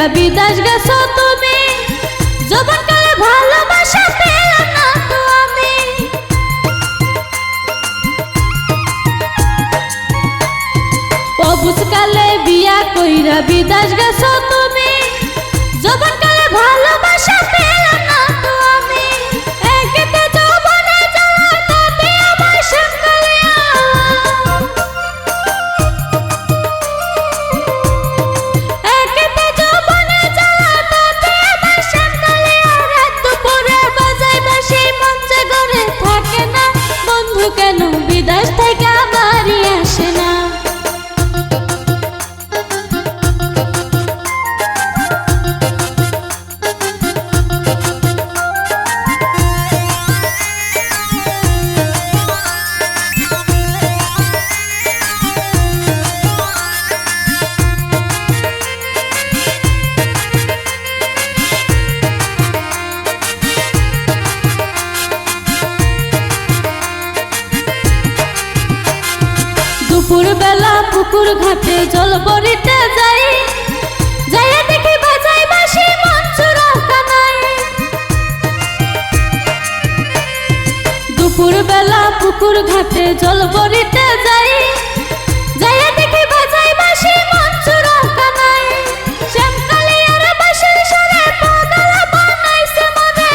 কইরা বিদেশ গেছো তুমি, যৌবনকালে ভালোবাসা পেলাম না তো আমি। অবুঝকালে বিয়া কইরা বিদেশ গেছো তুমি, যৌবনকালে ভালোবাসা পেলাম না তো আমি। একেতে যৌবনে জ্বালা তাতে আমার শ্যামকালে একেতে যৌবনে জ্বালা তাতে আমার শ্যামকালে রাত দুপুরে বাজায় বাঁশি মঞ্চে ঘরে থাকে না। বন্ধু কেন বিদেশ থেকে বাড়ি আসে না? দুপুর বেলা পুকুর ঘাটে জল ভরিতে যাই, যাইয়া দেখি বাজায় বাঁশি মনসুর কানাই। দুপুর বেলা পুকুর ঘাটে জল ভরিতে যাই, যাইয়া দেখি বাজায় বাঁশি মনসুর কানাই। শ্যামকালে আর বাঁশির সুরে পাগলা বানাইছে মনে,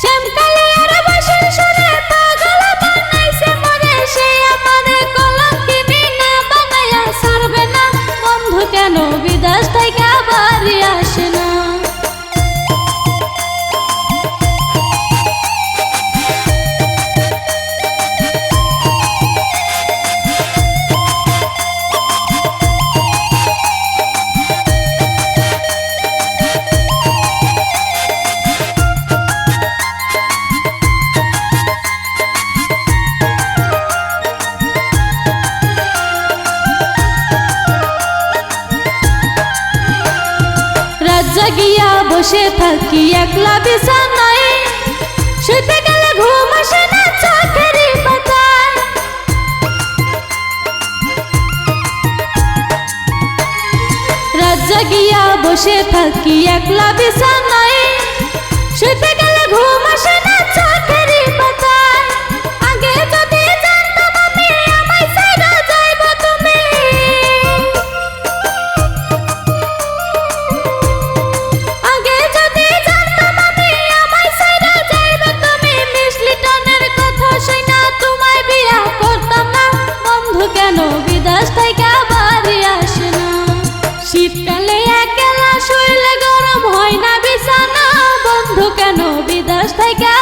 শ্যামকালে আর বাঁশির সুরে পাগলা বানাইছে মনে। সে আমারে কলঙ্কিনী না বানাইয়া ছাড়বে না। বন্ধু কেন বিদেশ থেকে বাড়ি আসে না? জাগিয়া বসে থাকি একলা বিছানায়, শুতে গেলে ঘুম আসে না চোখের পাতায়। রাত জাগিয়া বসে থাকি একলা বিছানায়, শুতে গেলে ঘুম আসে না চোখের পাতায়। আগে যদি জানতাম আমি আমায় ছেড়ে যাইব তুমি, আগে যদি জানতাম আমি আমায় ছেড়ে যাইব তুমি, মিশলিটনের কথা শুনা তোমায় বিয়া করতাম না। বন্ধু কেন বিদেশ থেকে বাড়ি আসে না? শীতকালে একলা শুইলে গরম হয় না বিছানা। বন্ধু কেন বিদেশ থেকে